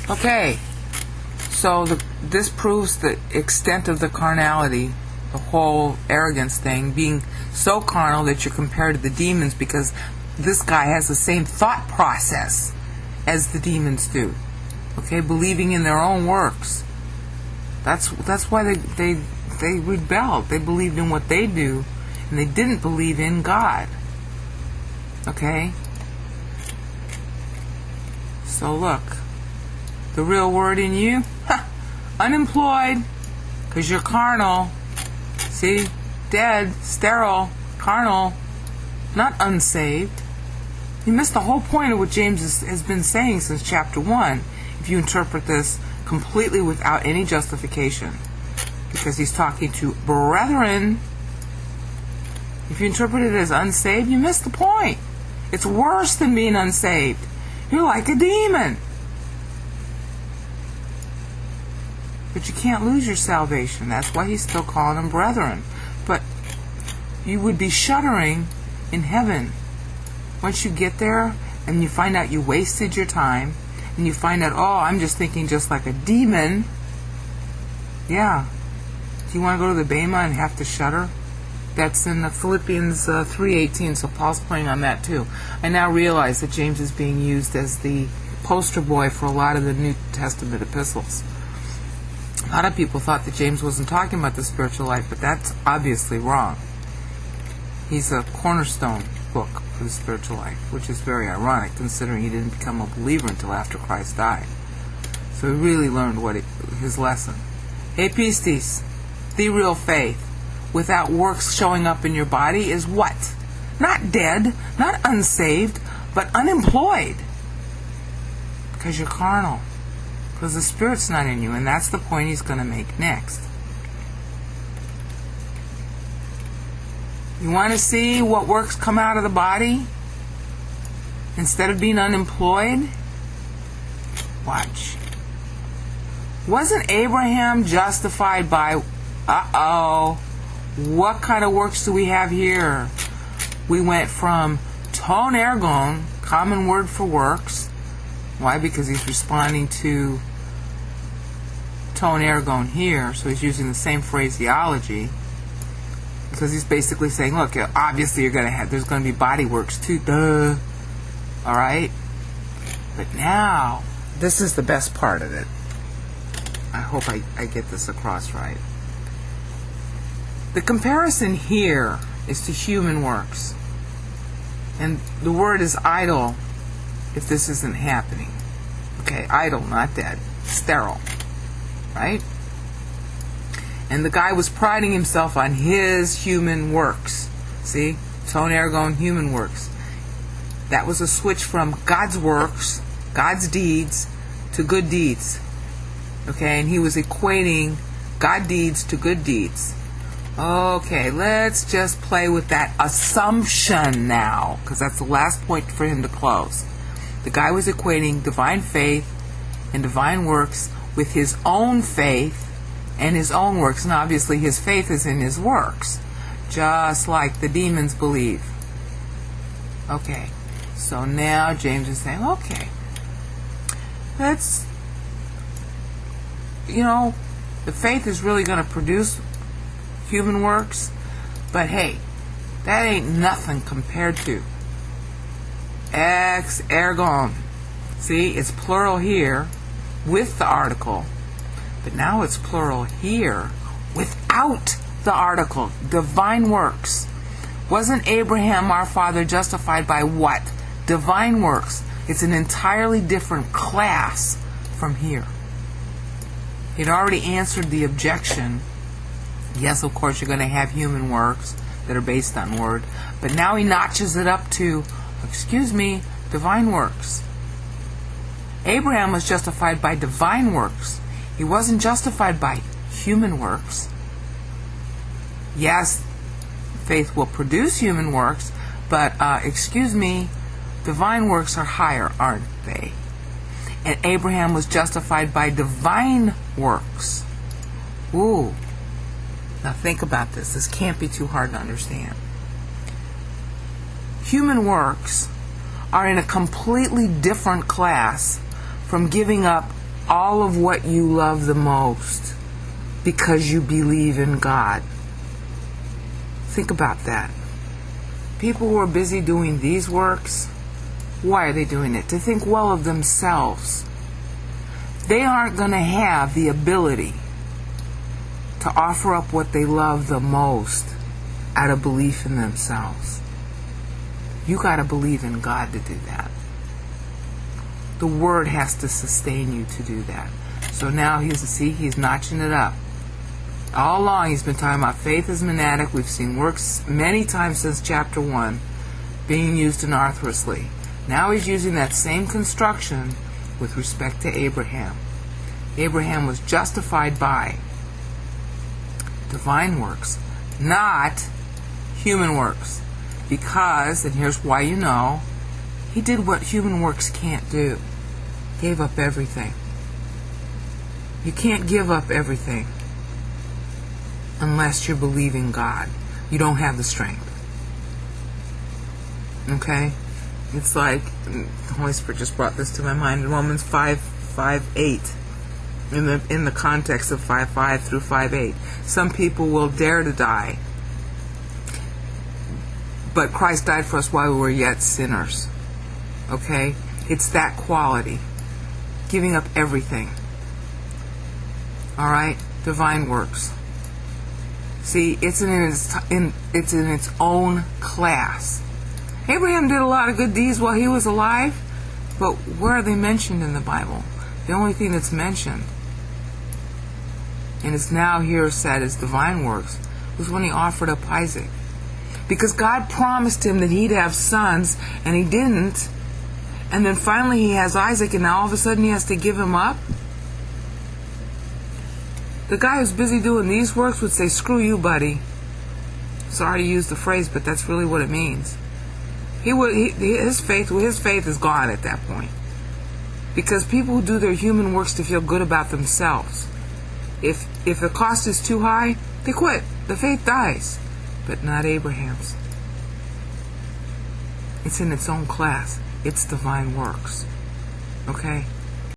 Okay, so this proves the extent of the carnality, the whole arrogance thing, being so carnal that you're compared to the demons, because this guy has the same thought process as the demons do. Okay, believing in their own works. That's why they rebelled. They believed in what they do, and they didn't believe in God. Okay? So look, the real word in you, unemployed, because you're carnal. See? Dead, sterile, carnal, not unsaved. You missed the whole point of what James has been saying since chapter 1, if you interpret this completely without any justification. Because he's talking to brethren. If you interpret it as unsaved, you missed the point. It's worse than being unsaved. You're like a demon. But you can't lose your salvation. That's why he's still calling them brethren. But you would be shuddering in heaven once you get there and you find out you wasted your time, and you find out, oh, I'm just thinking just like a demon. Yeah. Do you want to go to the Bema and have to shudder? That's in Philippians 3:18, so Paul's playing on that too. I now realize that James is being used as the poster boy for a lot of the New Testament epistles. A lot of people thought that James wasn't talking about the spiritual life, but that's obviously wrong. He's a cornerstone book for the spiritual life, which is very ironic considering he didn't become a believer until after Christ died. So he really learned his lesson. Apistis, the real faith, without works showing up in your body, is what? Not dead, not unsaved, but unemployed. Because you're carnal. Because the Spirit's not in you, and that's the point he's going to make next. You want to see what works come out of the body instead of being unemployed? Watch. Wasn't Abraham justified by... What kind of works do we have here? We went from ton ergon, common word for works. Why? Because he's responding to ton ergon here, so he's using the same phraseology. Because he's basically saying, look, obviously there's going to be body works too, duh. Alright? But now, this is the best part of it. I hope I get this across right. The comparison here is to human works. And the word is idle if this isn't happening. Okay, idle, not dead. Sterile. Right? And the guy was priding himself on his human works. See? Ton ergon, human works. That was a switch from God's works, God's deeds, to good deeds. Okay, and he was equating God deeds to good deeds. Okay, let's just play with that assumption now, because that's the last point for him to close. The guy was equating divine faith and divine works with his own faith and his own works, and obviously his faith is in his works, just like the demons believe. Okay, so now James is saying, okay, let's, the faith is really going to produce human works, but hey, that ain't nothing compared to ex ergon. See, it's plural here with the article, but now it's plural here without the article. Divine works. Wasn't Abraham our father justified by what? Divine works. It's an entirely different class from here. He'd already answered the objection. Yes, of course, you're going to have human works that are based on word, but now he notches it up to, divine works. Abraham was justified by divine works. He wasn't justified by human works. Yes, faith will produce human works, but, divine works are higher, aren't they? And Abraham was justified by divine works. Ooh. Now think about this. This can't be too hard to understand. Human works are in a completely different class from giving up all of what you love the most because you believe in God. Think about that. People who are busy doing these works, why are they doing it? To think well of themselves. They aren't going to have the ability to offer up what they love the most out of belief in themselves. You got to believe in God to do that. The Word has to sustain you to do that. So now he's notching it up. All along he's been talking about faith as monadic. We've seen works many times since chapter 1 being used inarthriously. Now he's using that same construction with respect to Abraham. Abraham was justified by divine works, not human works. Because, and here's why you know, he did what human works can't do. Gave up everything. You can't give up everything unless you're believing God. You don't have the strength. Okay? It's like, the Holy Spirit just brought this to my mind in Romans 5:8. In the context of 5:5 through 5:8. Some people will dare to die. But Christ died for us while we were yet sinners. Okay? It's that quality. Giving up everything. Alright? Divine works. See, it's in its own class. Abraham did a lot of good deeds while he was alive, but where are they mentioned in the Bible? The only thing that's mentioned, and it's now here said as divine works, was when he offered up Isaac. Because God promised him that he'd have sons, and he didn't. And then finally he has Isaac, and now all of a sudden he has to give him up. The guy who's busy doing these works would say, screw you, buddy. Sorry to use the phrase, but that's really what it means. His faith is gone at that point. Because people who do their human works to feel good about themselves, if the cost is too high, they quit. The faith dies. But not Abraham's. It's in its own class. It's divine works. Okay?